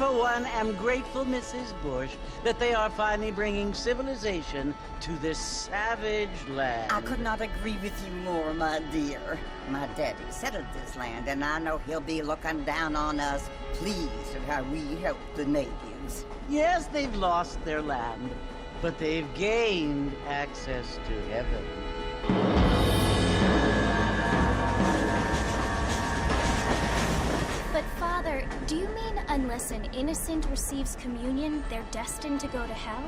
for one, am grateful, Mrs. Bush, that they are finally bringing civilization to this savage land. I could not agree with you more, my dear. My daddy settled this land, and I know he'll be looking down on us, pleased at how we help the natives. Yes, they've lost their land, but they've gained access to heaven. But Father, do you mean unless an innocent receives communion, they're destined to go to hell?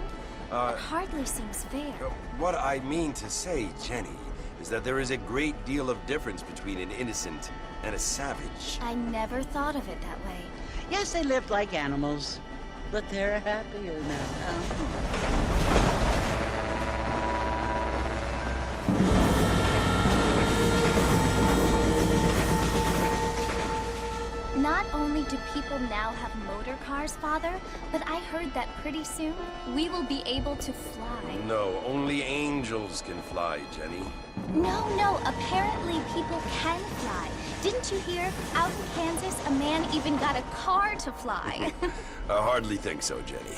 It hardly seems fair. What I mean to say, Jenny, is that there is a great deal of difference between an innocent and a savage. I never thought of it that way. Yes, they lived like animals, but they're happier now. Not only do people now have motor cars, Father, but I heard that pretty soon we will be able to fly. No, only angels can fly, Jenny. No, apparently people can fly. Didn't you hear? Out in Kansas, a man even got a car to fly. I hardly think so, Jenny.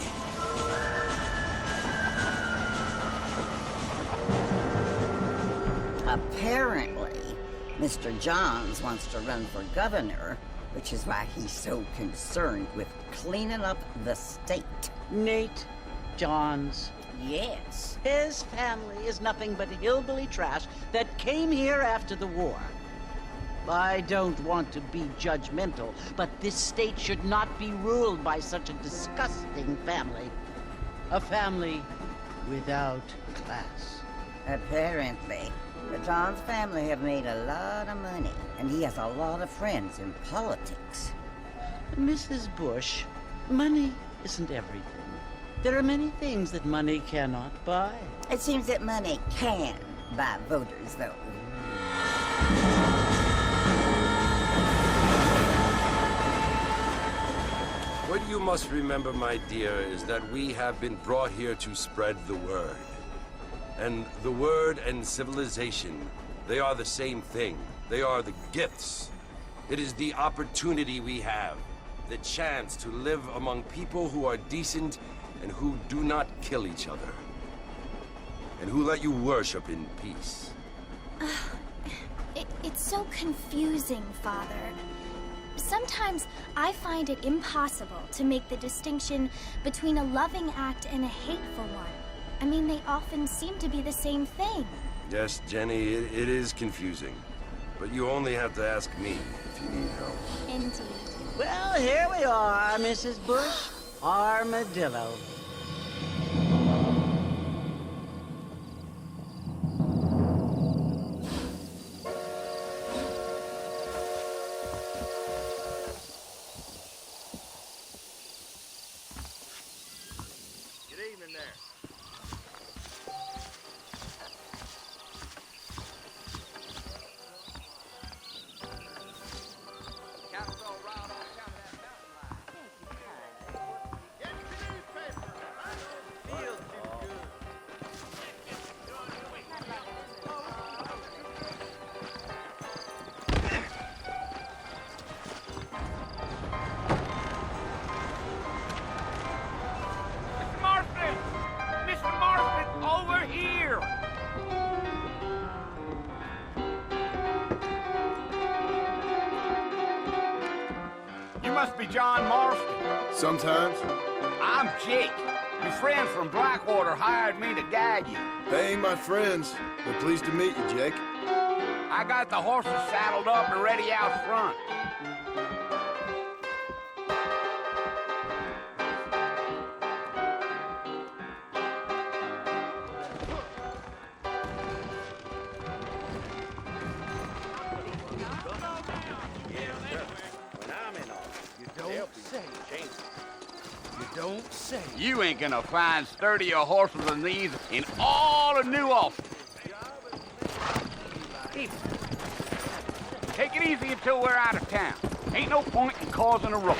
Apparently, Mr. Johns wants to run for governor, which is why he's so concerned with cleaning up the state. Nate Johns. Yes. His family is nothing but hillbilly trash that came here after the war. I don't want to be judgmental, but this state should not be ruled by such a disgusting family. A family without class. Apparently. The Johns family have made a lot of money, and he has a lot of friends in politics. Mrs. Bush, money isn't everything. There are many things that money cannot buy. It seems that money can buy voters, though. What you must remember, my dear, is that we have been brought here to spread the word. And the word and civilization, they are the same thing. They are the gifts. It is the opportunity we have, the chance to live among people who are decent and who do not kill each other. And who let you worship in peace. It's so confusing, Father. Sometimes I find it impossible to make the distinction between a loving act and a hateful one. I mean, they often seem to be the same thing. Yes, Jenny, it is confusing. But you only have to ask me if you need help. Indeed. Well, here we are, Mrs. Bush. Armadillo. Good evening there. Cattle's all riled on account of that mountain lion. Get the newspaper, all right? Feels too good. Mr. Marston! Mr. Marston, over here! You must be John Marston. Sometimes. I'm Jake. Your friends from Blackwater hired me to guide you. They ain't my friends. They're pleased to meet you, Jake. I got the horses saddled up and ready out front. Don't say. You ain't gonna find sturdier horses than these in all of New Austin. Take it easy until we're out of town. Ain't no point in causing a rush.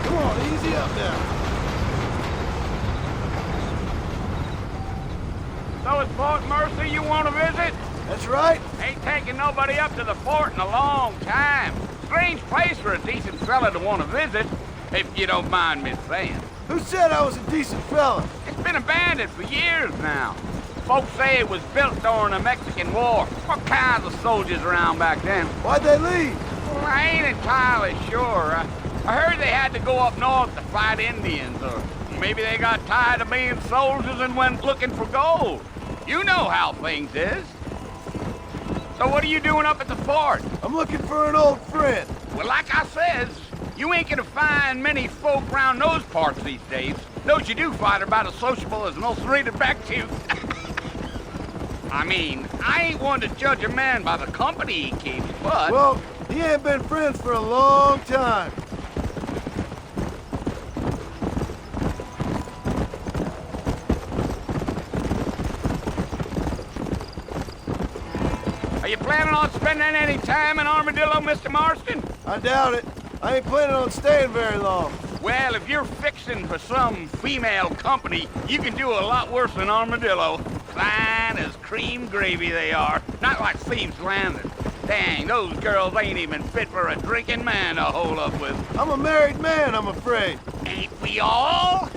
Come on, easy up now. Fort Mercy you want to visit? That's right. Ain't taking nobody up to the fort in a long time. Strange place for a decent fella to want to visit, if you don't mind me saying. Who said I was a decent fella? It's been abandoned for years now. Folks say it was built during the Mexican War. What kinds of soldiers around back then? Why'd they leave? Well, I ain't entirely sure. I heard they had to go up north to fight Indians, or maybe they got tired of being soldiers and went looking for gold. You know how things is. So what are you doing up at the fort? I'm looking for an old friend. Well, like I says, you ain't gonna find many folk around those parts these days. Those you do find are about as sociable as most reading back to you. I mean, I ain't one to judge a man by the company he keeps, but... Well, he ain't been friends for a long time. Are you planning on spending any time in Armadillo, Mr. Marston? I doubt it. I ain't planning on staying very long. Well, if you're fixing for some female company, you can do a lot worse than Armadillo. Fine as cream gravy they are. Not like Thieves Landing. Dang, those girls ain't even fit for a drinking man to hole up with. I'm a married man, I'm afraid. Ain't we all?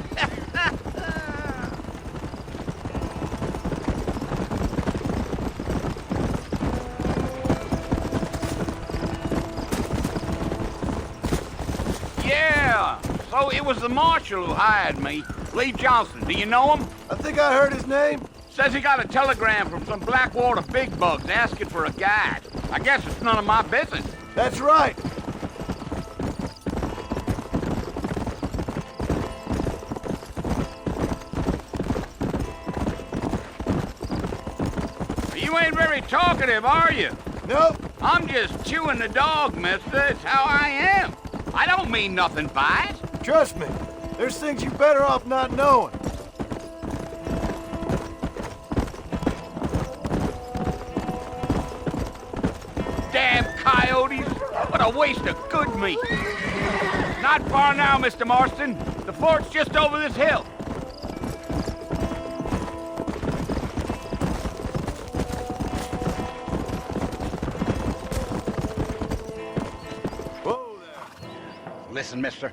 Yeah, so it was the marshal who hired me. Lee Johnson, do you know him? I think I heard his name. Says he got a telegram from some Blackwater big bugs asking for a guide. I guess it's none of my business. That's right. You ain't very talkative, are you? Nope. I'm just chewing the dog, mister. It's how I am. I don't mean nothing by it. Trust me. There's things you're better off not knowing. Damn coyotes. What a waste of good meat. Not far now, Mr. Marston. The fort's just over this hill. Whoa there. Listen, mister.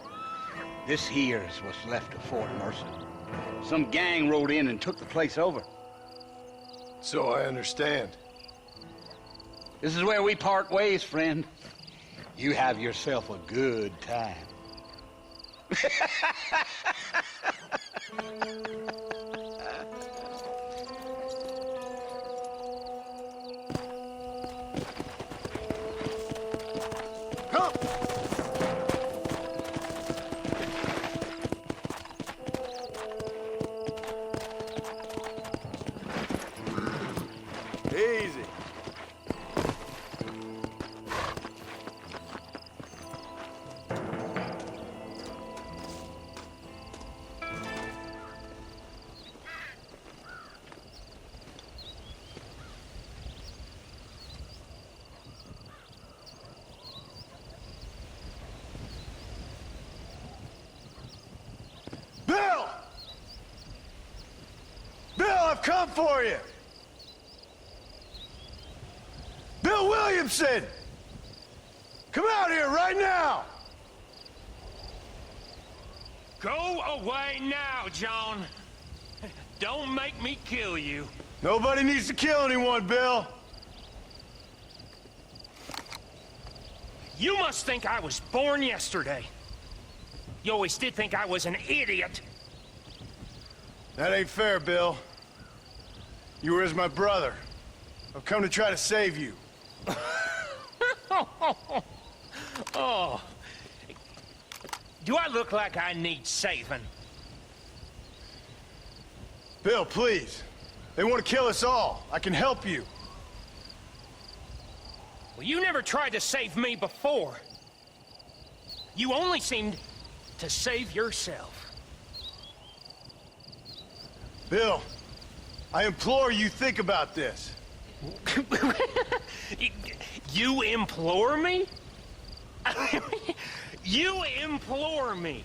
This here is what's left of Fort Mercy. Some gang rode in and took the place over. So I understand. This is where we part ways, friend. You have yourself a good time. Come! Easy. Bill! Bill, I've come for you! Bill Williamson! Come out here right now! Go away now, John. Don't make me kill you. Nobody needs to kill anyone, Bill. You must think I was born yesterday. You always did think I was an idiot. That ain't fair, Bill. You were as my brother. I've come to try to save you. Oh. Do I look like I need saving? Bill, please. They want to kill us all. I can help you. Well, you never tried to save me before. You only seemed to save yourself. Bill, I implore you think about this. You implore me? You implore me.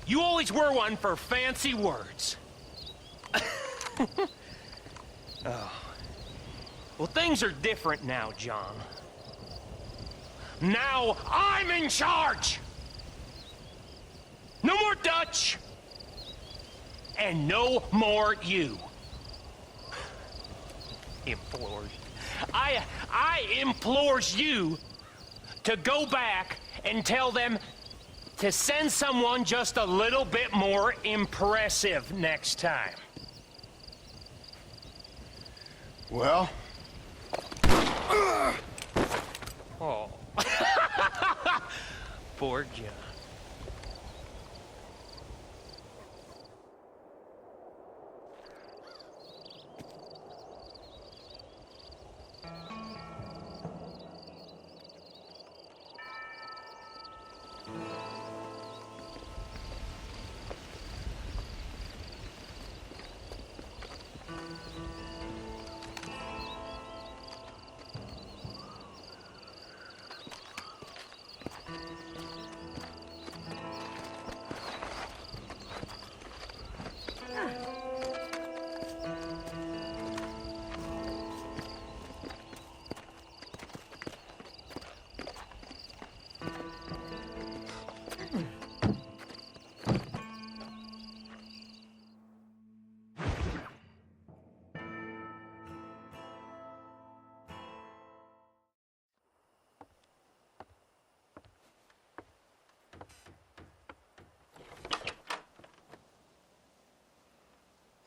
You always were one for fancy words. Oh. Well, things are different now, John. Now I'm in charge! No more Dutch! And no more you. Implores. I implores you to go back and tell them to send someone just a little bit more impressive next time. Well? Oh. Poor John.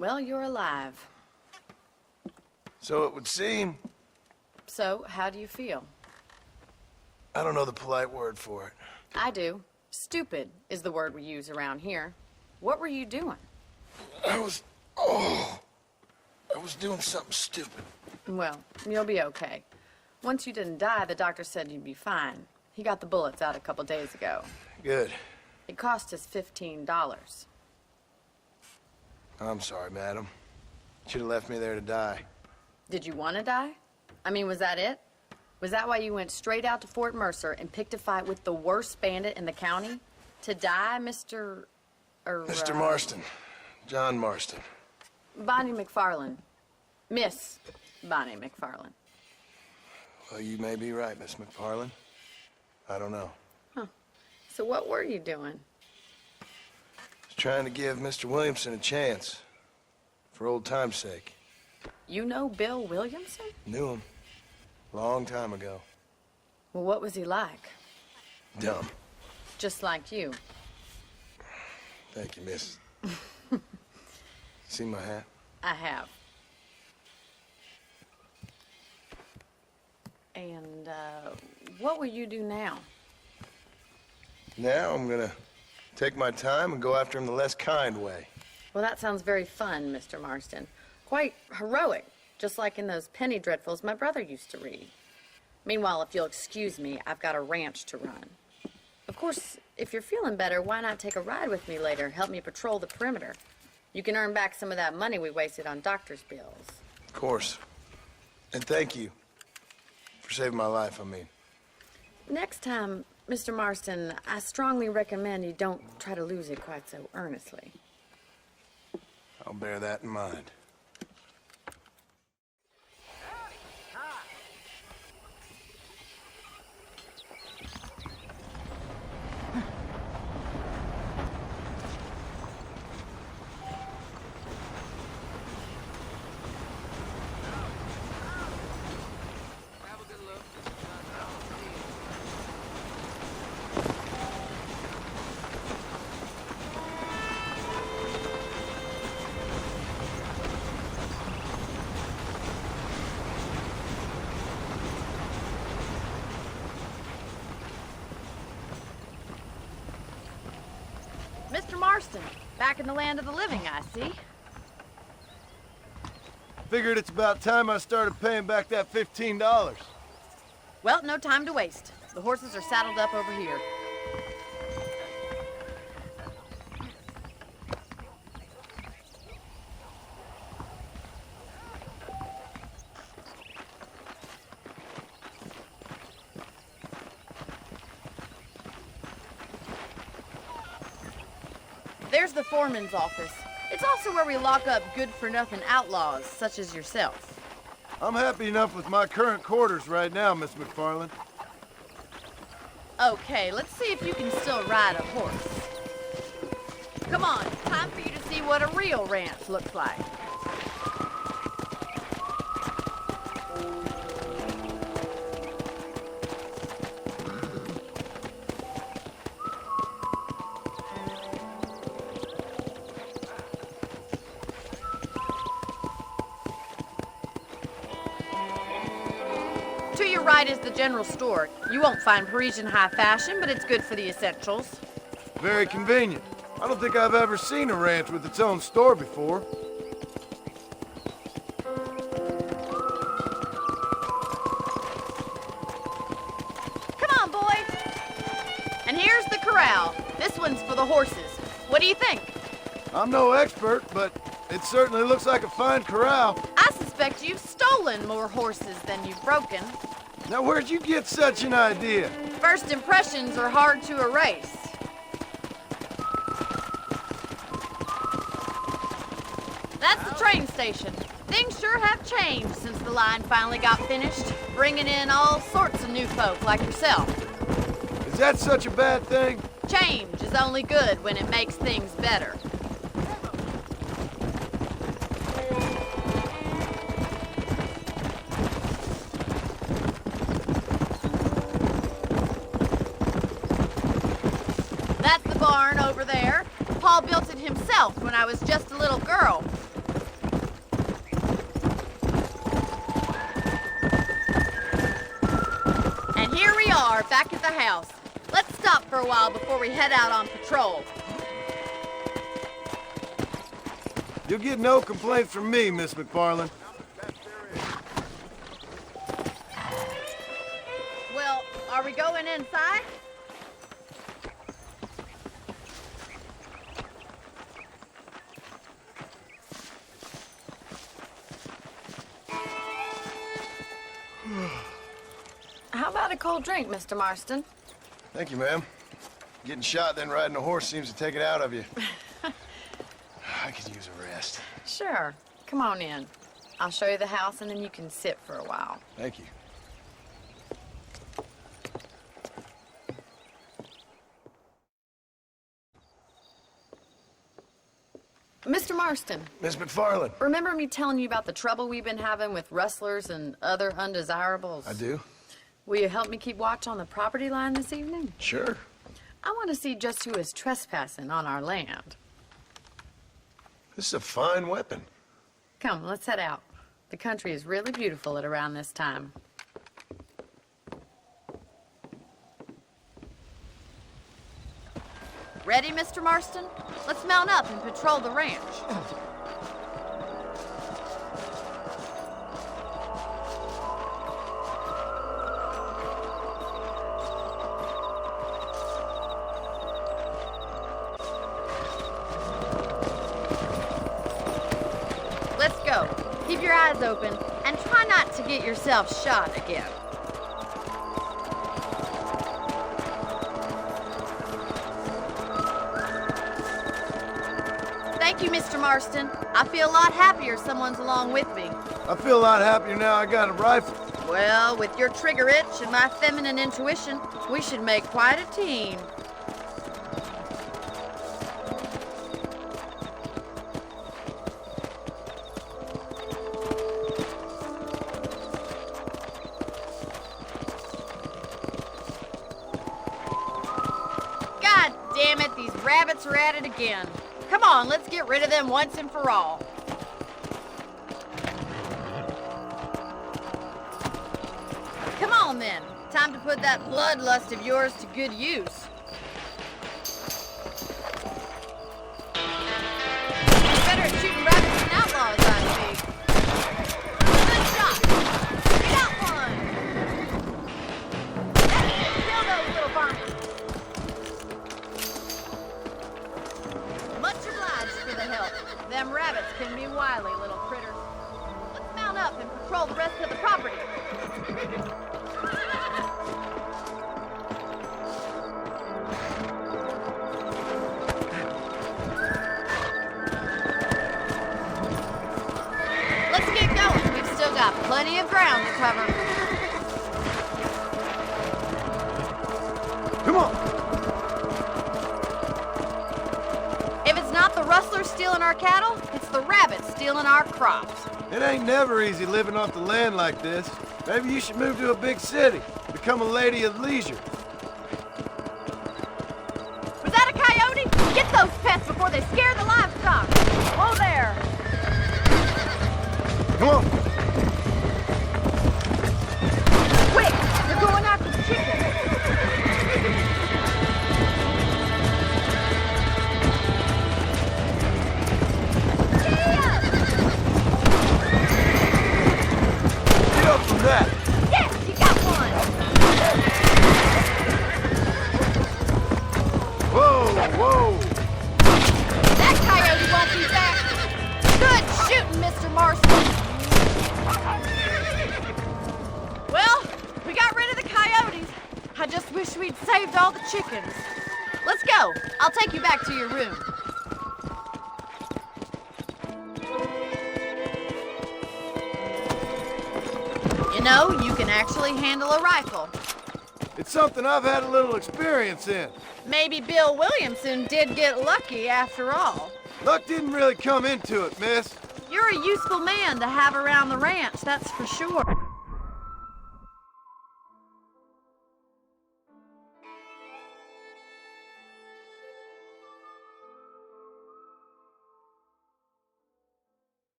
Well, you're alive. So it would seem. So, how do you feel? I don't know the polite word for it. I do. Stupid is the word we use around here. What were you doing? I was doing something stupid. Well, you'll be okay. Once you didn't die, the doctor said you'd be fine. He got the bullets out a couple days ago. Good. It cost us $15. I'm sorry, madam. Should have left me there to die. Did you want to die? I mean, was that it? Was that why you went straight out to Fort Mercer and picked a fight with the worst bandit in the county? To die, Mr. Mr. Marston. John Marston. Bonnie McFarlane. Miss Bonnie McFarlane. Well, you may be right, Miss McFarlane. I don't know. Huh. So what were you doing? Trying to give Mr. Williamson a chance. For old time's sake. You know Bill Williamson? Knew him. Long time ago. Well, what was he like? Dumb. Just like you. Thank you, miss. See my hat? I have. And, what will you do now? Now I'm gonna take my time and go after him the less kind way. Well, that sounds very fun, Mr. Marston. Quite heroic, just like in those penny dreadfuls my brother used to read. Meanwhile, if you'll excuse me, I've got a ranch to run. Of course, if you're feeling better, why not take a ride with me later? Help me patrol the perimeter. You can earn back some of that money we wasted on doctor's bills. Of course. And thank you. For saving my life, I mean. Next time, Mr. Marston, I strongly recommend you don't try to lose it quite so earnestly. I'll bear that in mind. Mr. Marston, back in the land of the living, I see. Figured it's about time I started paying back that $15. Well, no time to waste. The horses are saddled up over here. There's the foreman's office. It's also where we lock up good-for-nothing outlaws, such as yourself. I'm happy enough with my current quarters right now, Miss McFarland. Okay, let's see if you can still ride a horse. Come on, time for you to see what a real ranch looks like. To your right is the general store. You won't find Parisian high fashion, but it's good for the essentials. Very convenient. I don't think I've ever seen a ranch with its own store before. Come on, boys. And here's the corral. This one's for the horses. What do you think? I'm no expert, but it certainly looks like a fine corral. I suspect you've stolen more horses than you've broken. Now, where'd you get such an idea? First impressions are hard to erase. That's the train station. Things sure have changed since the line finally got finished, bringing in all sorts of new folk like yourself. Is that such a bad thing? Change is only good when it makes things better. That's the barn over there. Paul built it himself when I was just a little girl. And here we are, back at the house. Let's stop for a while before we head out on patrol. You'll get no complaints from me, Miss McFarland. Well, are we going inside? How about a cold drink, Mr. Marston? Thank you, ma'am. Getting shot, then riding a horse seems to take it out of you. I could use a rest. Sure. Come on in. I'll show you the house, and then you can sit for a while. Thank you. Mr. Marston, Miss McFarland. remember me telling you about the trouble we've been having with rustlers and other undesirables? I do? Will you help me keep watch on the property line this evening? Sure. I want to see just who is trespassing on our land. This is a fine weapon. Come, let's head out. The country is really beautiful at around this time. Ready, Mr. Marston? Let's mount up and patrol the ranch. Let's go. Keep your eyes open and try not to get yourself shot again. Thank you, Mr. Marston. I feel a lot happier someone's along with me. I feel a lot happier now I got a rifle. Well, with your trigger itch and my feminine intuition, we should make quite a team. God damn it, these rabbits are at it again. Come on, let's get rid of them once and for all. Come on then. Time to put that bloodlust of yours to good use. You're better at shooting rabbits than outlaws, I see. Good shot. We got one. Kill those little varmints. Much obliged for the help. Them rabbits can be wily little critters. Let's mount up and patrol the rest of the property. plenty of ground to cover. Come on! If it's not the rustlers stealing our cattle, it's the rabbits stealing our crops. It ain't never easy living off the land like this. Maybe you should move to a big city. Become a lady of leisure. Was that a coyote? Get those pets before they scare the livestock. Whoa there. Come on! Quick! They're going after the chickens. Get up from that! Yes, you got one! Whoa, whoa! That coyote won't be back. Good shooting, Mr. Marston. Well, we got rid of the coyotes. I just wish we'd saved all the chickens. Let's go. I'll take you back to your room. You know, you can actually handle a rifle. It's something I've had a little experience in. Maybe Bill Williamson did get lucky after all. Luck didn't really come into it, miss. You're a useful man to have around the ranch, that's for sure.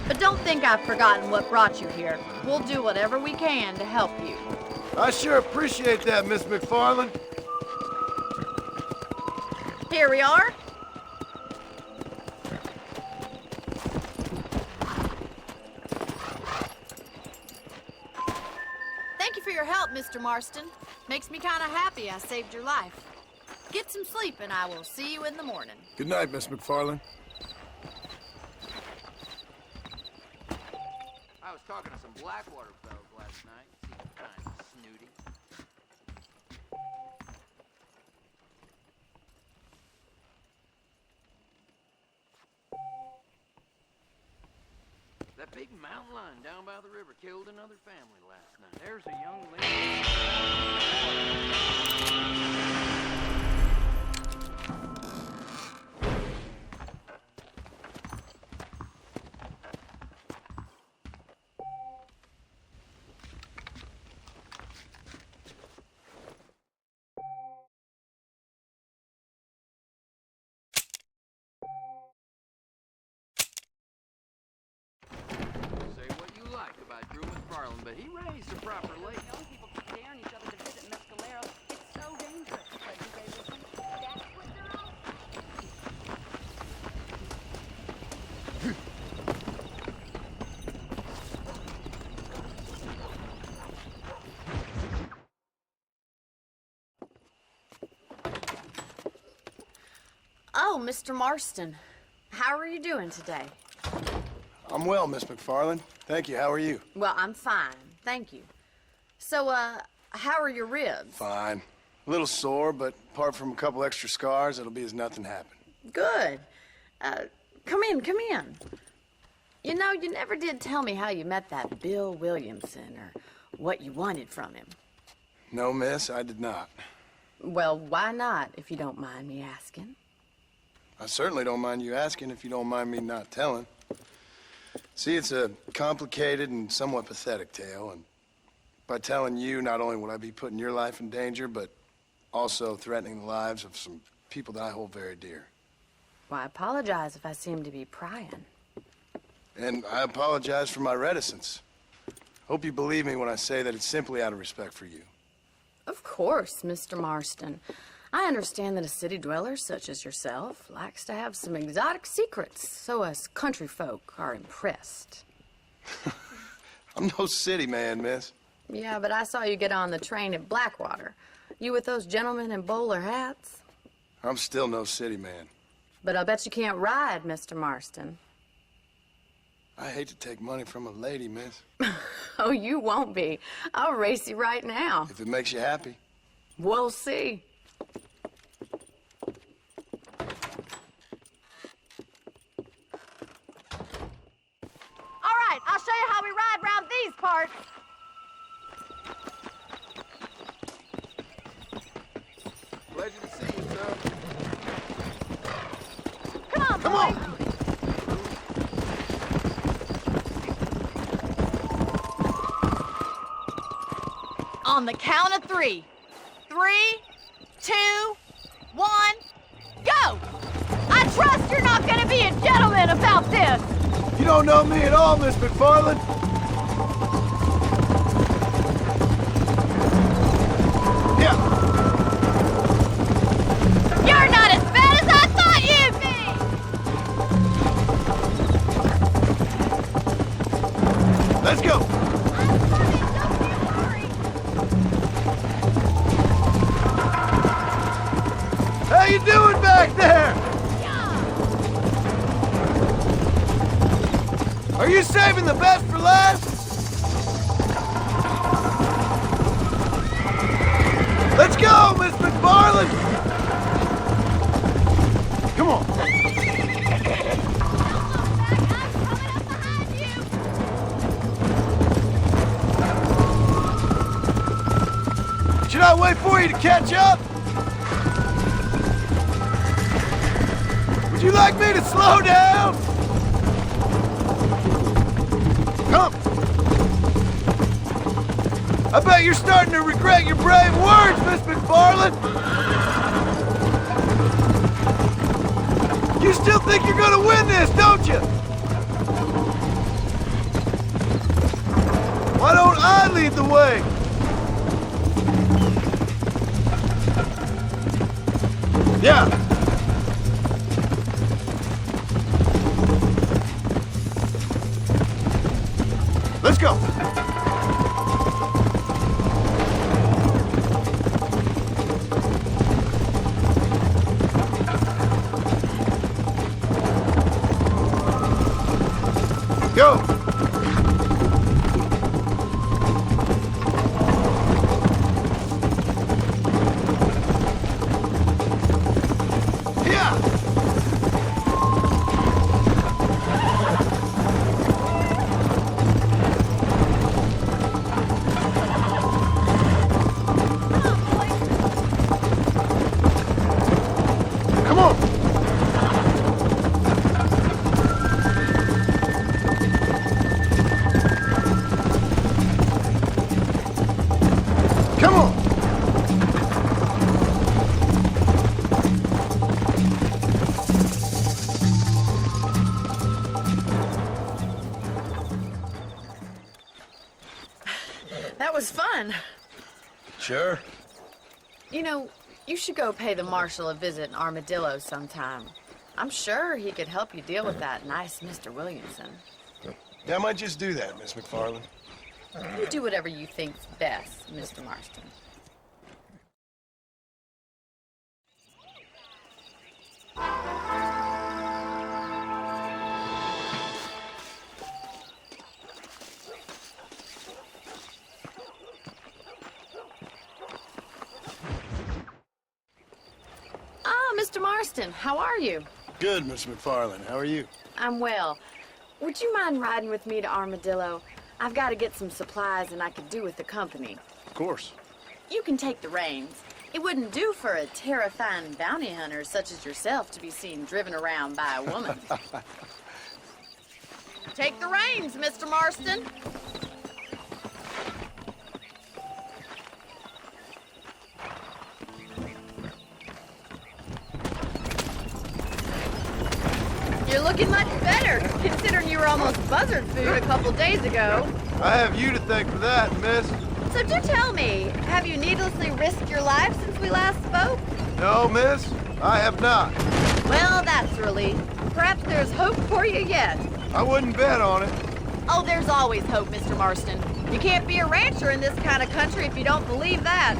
But don't think I've forgotten what brought you here. We'll do whatever we can to help you. I sure appreciate that, Miss McFarland. Here we are. Thank you for your help, Mr. Marston. Makes me kind of happy I saved your life. Get some sleep and I will see you in the morning. Good night, Miss McFarland. I was talking to some Blackwater fellows last night. Seemed kind of snooty. That big mountain lion down by the river killed another family last night. There's a young lady. But he raised a proper lady. Young people keep daring each other to visit Mescalero. It's so dangerous. But you guys will think that's what they're all. Oh, Mr. Marston. How are you doing today? I'm well, Miss McFarland. Thank you. How are you? Well, I'm fine. Thank you. So, how are your ribs? Fine. A little sore, but apart from a couple extra scars, it'll be as nothing happened. Good. Come in, come in. You know, you never did tell me how you met that Bill Williamson or what you wanted from him. No, miss, I did not. Well, why not, if you don't mind me asking? I certainly don't mind you asking if you don't mind me not telling. See, it's a complicated and somewhat pathetic tale, and by telling you, not only would I be putting your life in danger, but also threatening the lives of some people that I hold very dear. Well, I apologize if I seem to be prying. And I apologize for my reticence. Hope you believe me when I say that it's simply out of respect for you. Of course, Mr. Marston. I understand that a city dweller such as yourself likes to have some exotic secrets, so us country folk are impressed. I'm no city man, miss. Yeah, but I saw you get on the train at Blackwater. You with those gentlemen in bowler hats? I'm still no city man. But I bet you can't ride, Mr. Marston. I hate to take money from a lady, miss. Oh, you won't be. I'll race you right now. If it makes you happy. We'll see. All right, I'll show you how we ride round these parts. Pleasure to see you, sir. Come on, Come boy. on! On the count of 3. 3, 2, 1, go! I trust you're not gonna be a gentleman about this. You don't know me at all, Miss McFarland. Yeah. You're not as bad as I thought you'd be. Let's go. How you doing back there? Are you saving the best for last? Let's go, Miss McFarland! Come on. Should I wait for you to catch up? Would you like me to slow down? Come. I bet you're starting to regret your brave words, Miss McFarland. You still think you're gonna win this, don't you? Why don't I lead the way? Yeah. Let's go. Go. Yeah. Come on. Come on. That was fun. Sure. You know, you should go pay the marshal a visit in Armadillo sometime. I'm sure he could help you deal with that nice Mr. Williamson. Yeah, I might just do that, Miss McFarland. You do whatever you think's best, Mr. Marston. Ah, Mr. Marston, how are you? Good, Miss McFarland. How are you? I'm well. Would you mind riding with me to Armadillo? I've got to get some supplies and I could do with the company. Of course. You can take the reins. It wouldn't do for a terrifying bounty hunter such as yourself to be seen driven around by a woman. Take the reins, Mr. Marston. You're looking much better, considering you were almost buzzard food a couple days ago. I have you to thank for that, miss. So do tell me, have you needlessly risked your life since we last spoke? No, miss, I have not. Well, that's a relief. Perhaps there's hope for you yet. I wouldn't bet on it. Oh, there's always hope, Mr. Marston. You can't be a rancher in this kind of country if you don't believe that.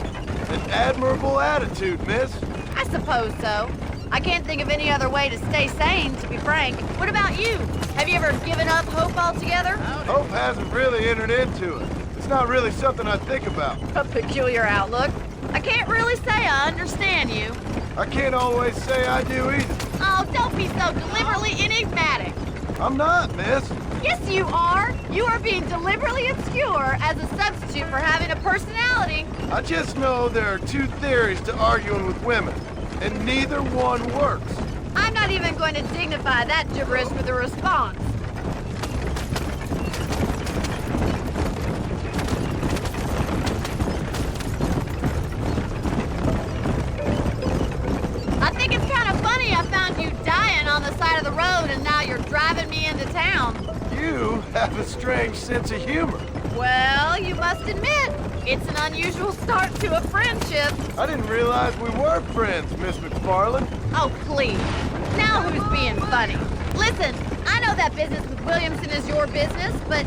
An admirable attitude, miss. I suppose so. I can't think of any other way to stay sane, to be frank. What about you? Have you ever given up hope altogether? Hope hasn't really entered into it. It's not really something I think about. A peculiar outlook. I can't really say I understand you. I can't always say I do either. Oh, don't be so deliberately enigmatic. I'm not, miss. Yes, you are. You are being deliberately obscure as a substitute for having a personality. I just know there are two theories to arguing with women, and neither one works. I'm not even going to dignify that gibberish with a response. I think it's kind of funny I found you dying on the side of the road and now you're driving me into town. You have a strange sense of humor. Well, you must admit, it's an unusual start to a friendship. I didn't realize we were friends, Miss McFarland. Oh, please. Now who's being funny? Listen, I know that business with Williamson is your business, but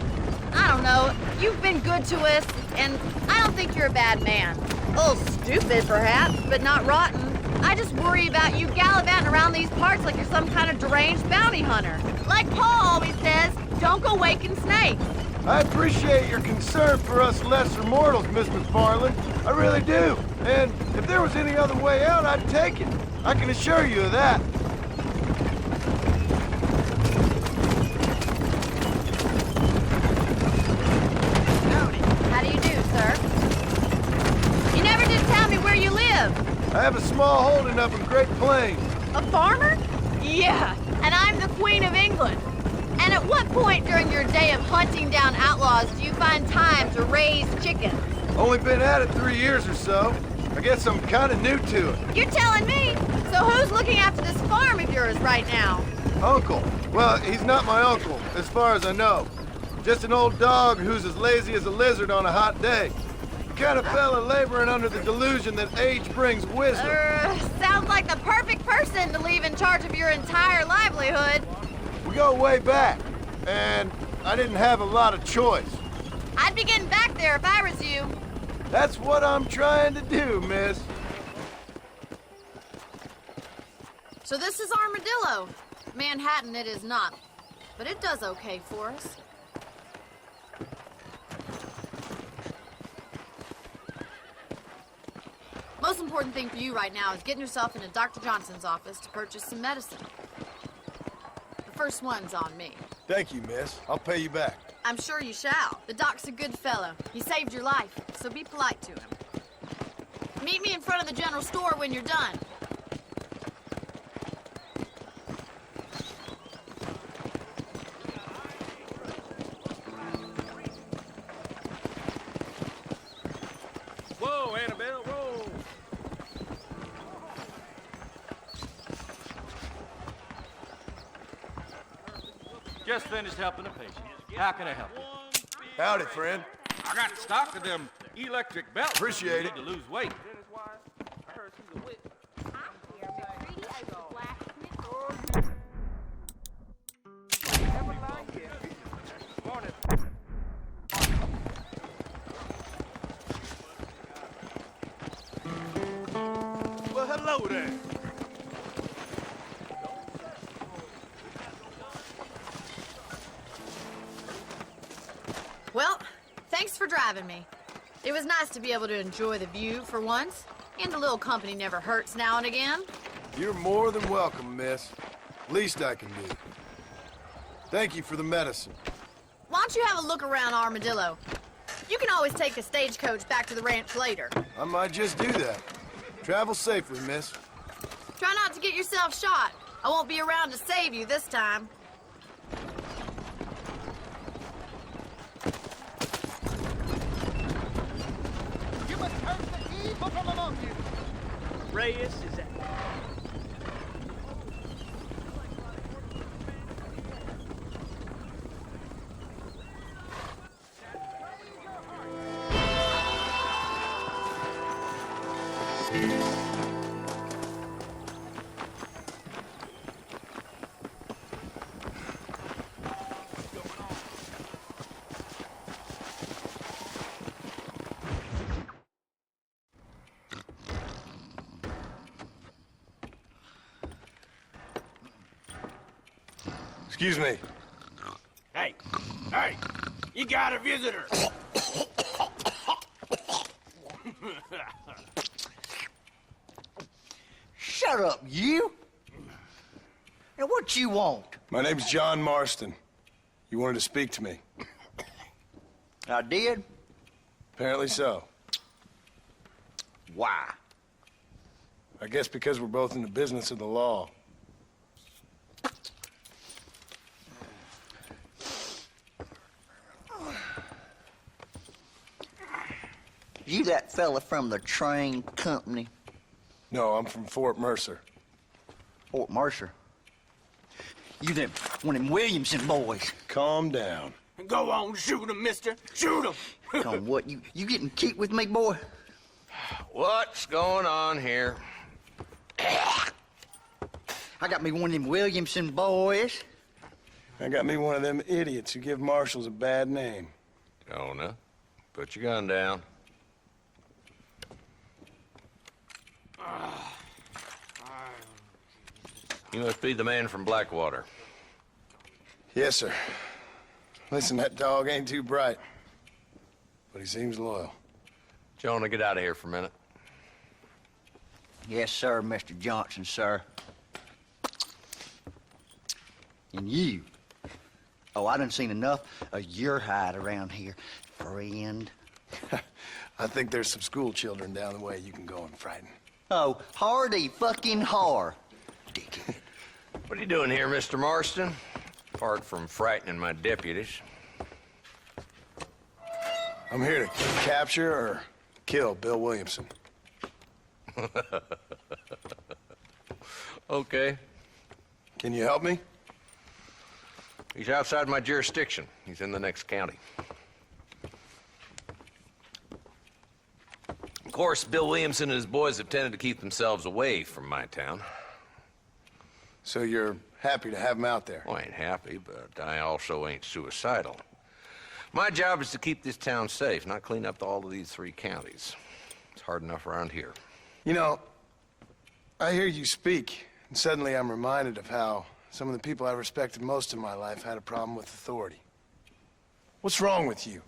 I don't know. You've been good to us, and I don't think you're a bad man. A little stupid, perhaps, but not rotten. I just worry about you gallivanting around these parts like you're some kind of deranged bounty hunter. Like Paul always says, don't go waking snakes. I appreciate your concern for us lesser mortals, Miss McFarland. I really do. And if there was any other way out, I'd take it. I can assure you of that. Howdy. How do you do, sir? You never did tell me where you live. I have a small holding up in Great Plains. A farmer? Yeah, and I'm the Queen of England. And at what point during your day of hunting down outlaws do you find time to raise chickens? Only been at it 3 years or so. I guess I'm kind of new to it. You're telling me? So who's looking after this farm of yours right now? Uncle. Well, he's not my uncle, as far as I know. Just an old dog who's as lazy as a lizard on a hot day. The kind of fella laboring under the delusion that age brings wisdom. Sounds like the perfect person to leave in charge of your entire livelihood. We go way back, and I didn't have a lot of choice. I'd be getting back there if I was you. That's what I'm trying to do, miss. So this is Armadillo. Manhattan it is not, but it does okay for us. Most important thing for you right now is getting yourself into Dr. Johnson's office to purchase some medicine. The first one's on me. Thank you, miss. I'll pay you back. I'm sure you shall. The doc's a good fellow. He saved your life, so be polite to him. Meet me in front of the general store when you're done. Whoa, Annabelle, whoa! Just finished helping a patient. How can I help you? Howdy, friend. I got stock of them electric belts. Appreciate You it. need to lose weight. Well, hello there. Well, thanks for driving me. It was nice to be able to enjoy the view for once, and a little company never hurts now and again. You're more than welcome, miss. Least I can do. Thank you for the medicine. Why don't you have a look around Armadillo? You can always take a stagecoach back to the ranch later. I might just do that. Travel safely, miss. Try not to get yourself shot. I won't be around to save you this time. You must curse the evil from among you. Reyes is that. Excuse me. Hey, hey, you got a visitor. Shut up, you! And what you want? My name's John Marston. You wanted to speak to me. I did? Apparently so. Why? I guess because we're both in the business of the law. You that fella from the train company? No, I'm from Fort Mercer. Fort Mercer? You them, one of them Williamson boys. Calm down. Go on, shoot him, mister. Shoot him. Come, what, you getting kicked with me, boy? What's going on here? I got me one of them Williamson boys. I got me one of them idiots who give marshals a bad name. Jonah, put your gun down. You must be the man from Blackwater. Yes, sir. Listen, that dog ain't too bright, but he seems loyal. Jonah, get out of here for a minute. Yes, sir, Mr. Johnson, sir. And you. Oh, I done seen enough of your hide around here, friend. I think there's some school children down the way you can go and frighten. Oh, hardy fucking har. Dickhead. What are you doing here, Mr. Marston? Apart from frightening my deputies. I'm here to capture or kill Bill Williamson. Okay. Can you help me? He's outside my jurisdiction. He's in the next county. Of course, Bill Williamson and his boys have tended to keep themselves away from my town. So you're happy to have him out there? Well, I ain't happy, but I also ain't suicidal. My job is to keep this town safe, not clean up all of these 3 counties. It's hard enough around here. You know, I hear you speak, and suddenly I'm reminded of how some of the people I respected most in my life had a problem with authority. What's wrong with you?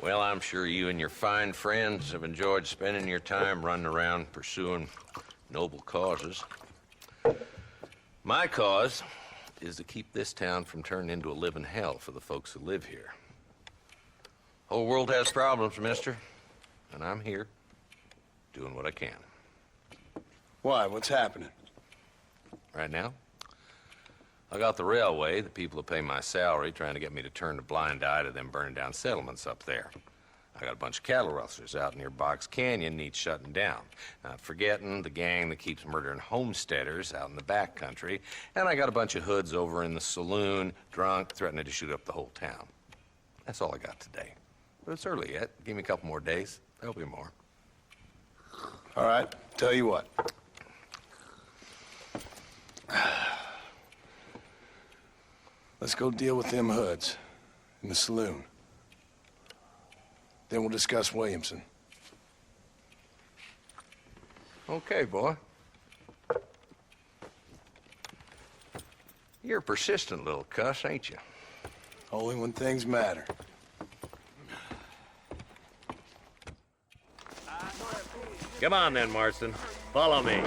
Well, I'm sure you and your fine friends have enjoyed spending your time running around pursuing noble causes. My cause is to keep this town from turning into a living hell for the folks who live here. Whole world has problems, mister, and I'm here doing what I can. Why? What's happening? Right now, I got the railway, the people who pay my salary, trying to get me to turn a blind eye to them burning down settlements up there. I got a bunch of cattle rustlers out near Box Canyon needs shutting down. Not forgetting the gang that keeps murdering homesteaders out in the back country. And I got a bunch of hoods over in the saloon, drunk, threatening to shoot up the whole town. That's all I got today. But it's early yet. Give me a couple more days. There'll be more. All right, tell you what. Let's go deal with them hoods in the saloon. Then we'll discuss Williamson. Okay, boy. You're a persistent little cuss, ain't you? Only when things matter. Come on then, Marston. Follow me.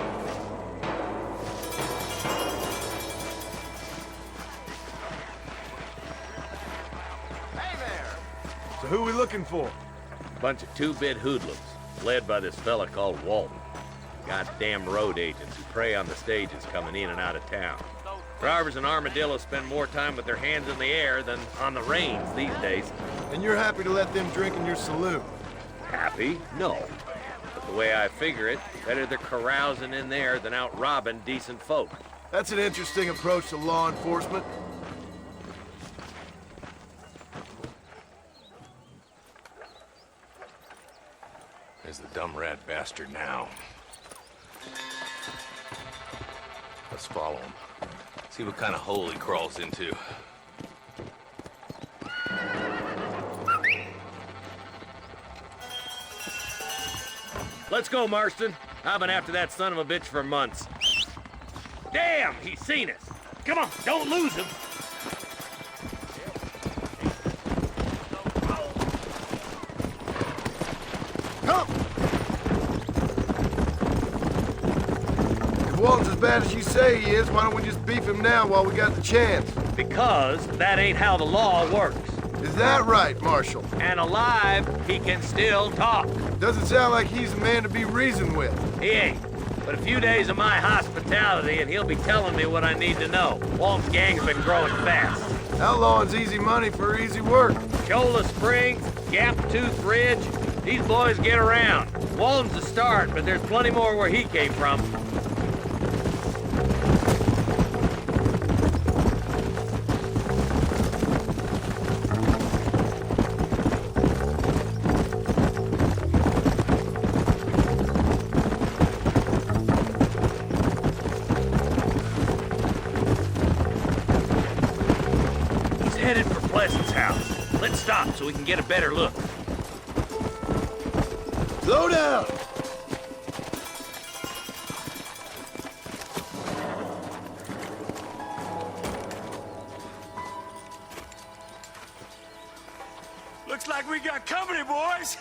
So who are we looking for? Bunch of 2-bit hoodlums, led by this fella called Walton. Goddamn road agents who prey on the stages coming in and out of town. Drivers and armadillos spend more time with their hands in the air than on the reins these days. And you're happy to let them drink in your saloon? Happy? No. But the way I figure it, better they're carousing in there than out robbing decent folk. That's an interesting approach to law enforcement. There's the dumb rat bastard now. Let's follow him. See what kind of hole he crawls into. Let's go, Marston. I've been after that son of a bitch for months. Damn, he's seen us. Come on, don't lose him. Come! If Walton's as bad as you say he is, why don't we just beef him now while we got the chance? Because that ain't how the law works. Is that right, Marshal? And alive, he can still talk. Doesn't sound like he's a man to be reasoned with. He ain't. But a few days of my hospitality and he'll be telling me what I need to know. Walton's gang's been growing fast. Outlawing's easy money for easy work. Cholla Springs, Gap Tooth Ridge, these boys get around. Walton's a start, but there's plenty more where he came from. Headed for Pleasant's house. Let's stop so we can get a better look. Slow down! Looks like we got company, boys.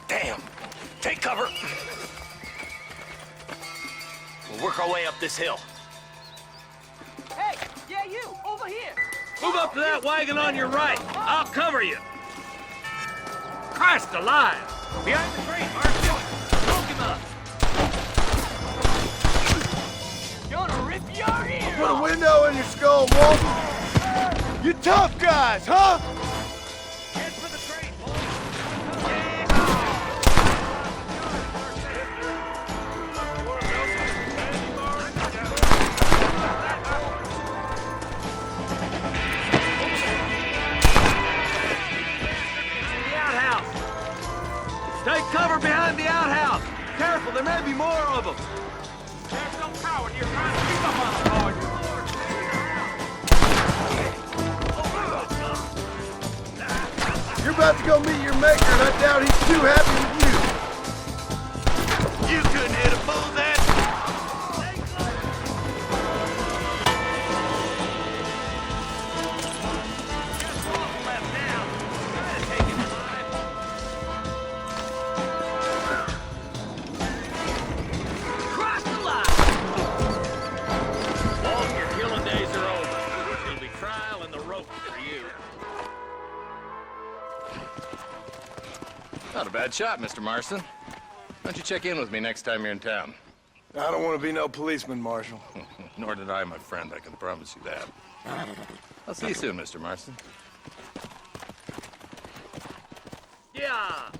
Damn. Take cover. We'll work our way up this hill. Hey, yeah, you, over here. Move up to that wagon on your right. I'll cover you. Christ alive! Behind the crate, Marshal. Smoke him up. Gonna rip your ear Put a off. window in your skull, Walton! You tough guys, huh? Head for the crate, Take cover behind the outhouse. Careful, there may be more of them. There's no coward here trying to keep up on the boys. You're about to go meet your maker, and I doubt he's too happy with you. You couldn't hit a bull that. Not a bad shot, Mr. Marston. Why don't you check in with me next time you're in town? I don't want to be no policeman, Marshal. Nor did I, my friend. I can promise you that. I'll see you soon, Mr. Marston. Yeah.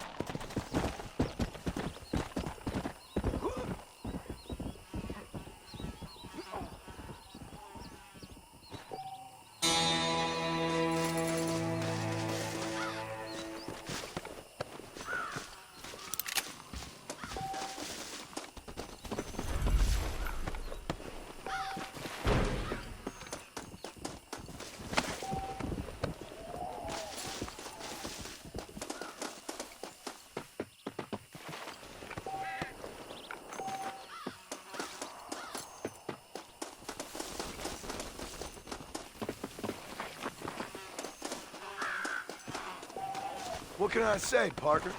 What can I say, Parker?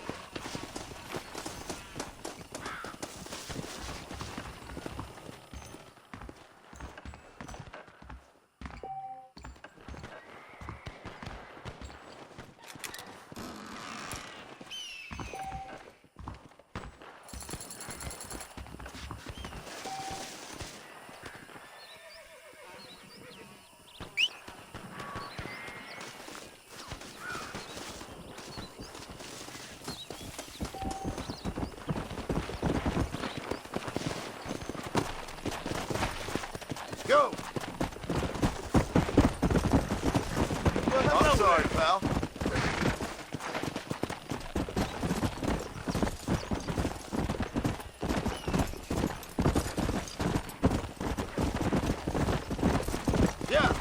Go! I'm sorry, pal. Yeah.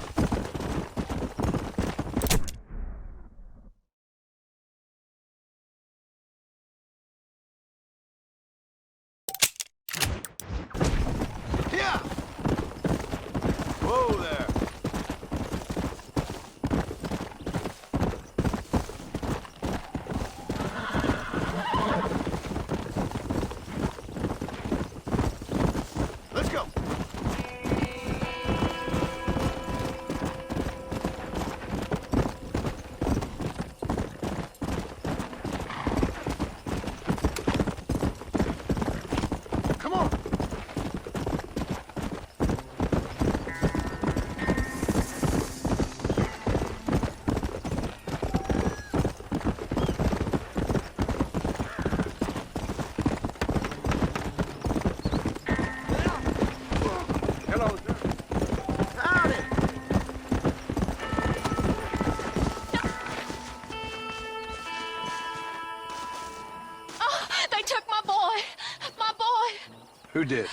did?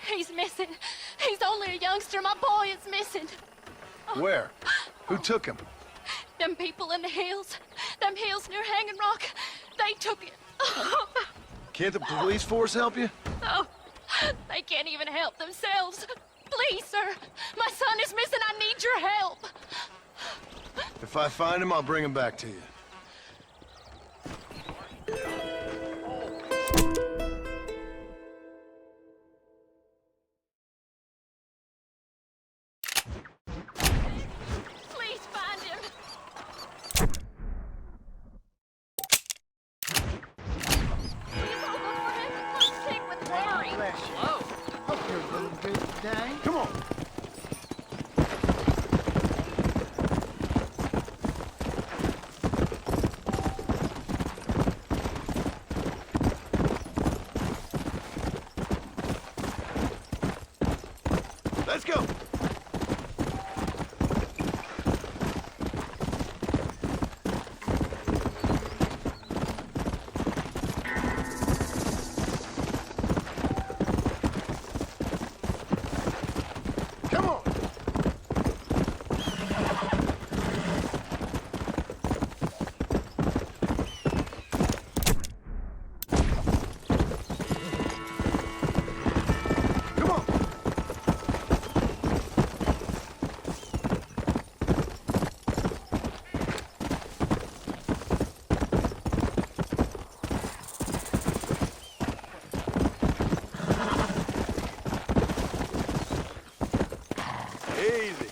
He's missing. He's only a youngster. My boy is missing. Where? Who took him? Them people in the hills. Them hills near Hanging Rock. They took it. Can't the police force help you? Oh, they can't even help themselves. Please, sir. My son is missing. I need your help. If I find him, I'll bring him back to you. Please find him. Please all look for him. I'm sick with worry. Whoa. Hope you're doing good today. Come on. Let's go. Come on. Come on. Easy.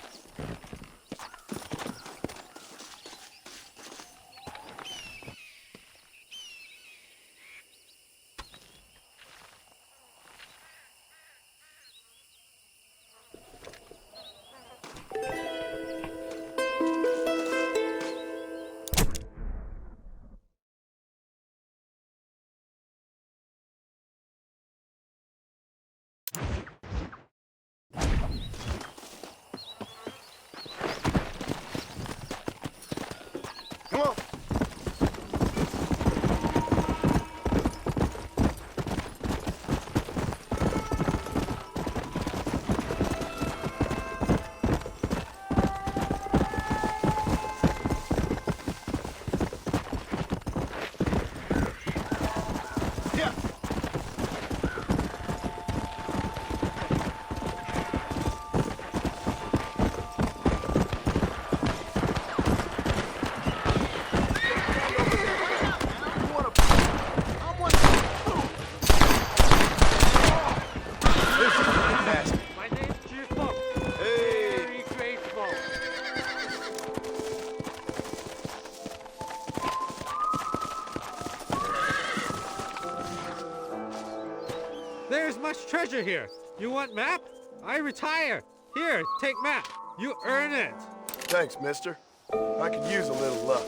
Come on. Yeah. My name's Chief Monk. Very grateful. There's much treasure here. You want map? I retire. Here, take map. You earn it. Thanks, mister. I could use a little luck.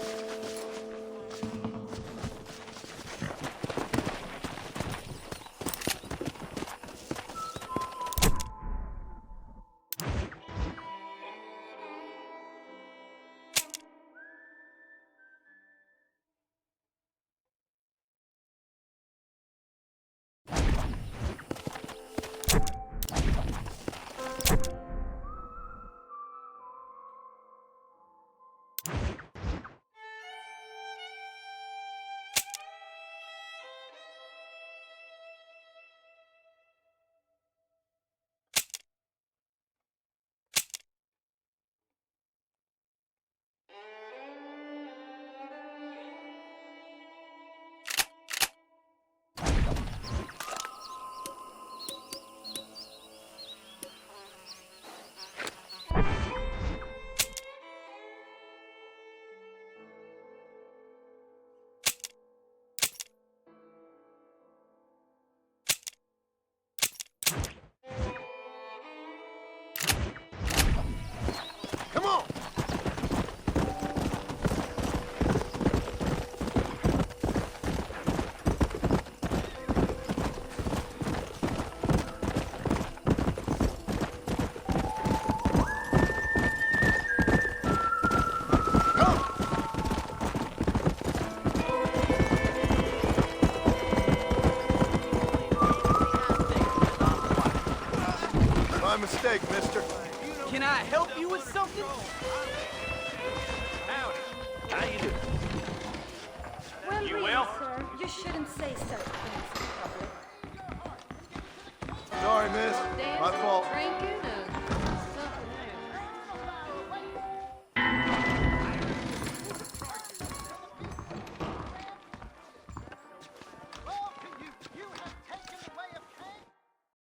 steak, mister. Can I help you with something? Howdy. How you doing? Well, You really, will? sir, you shouldn't say such things in public. Sorry, miss.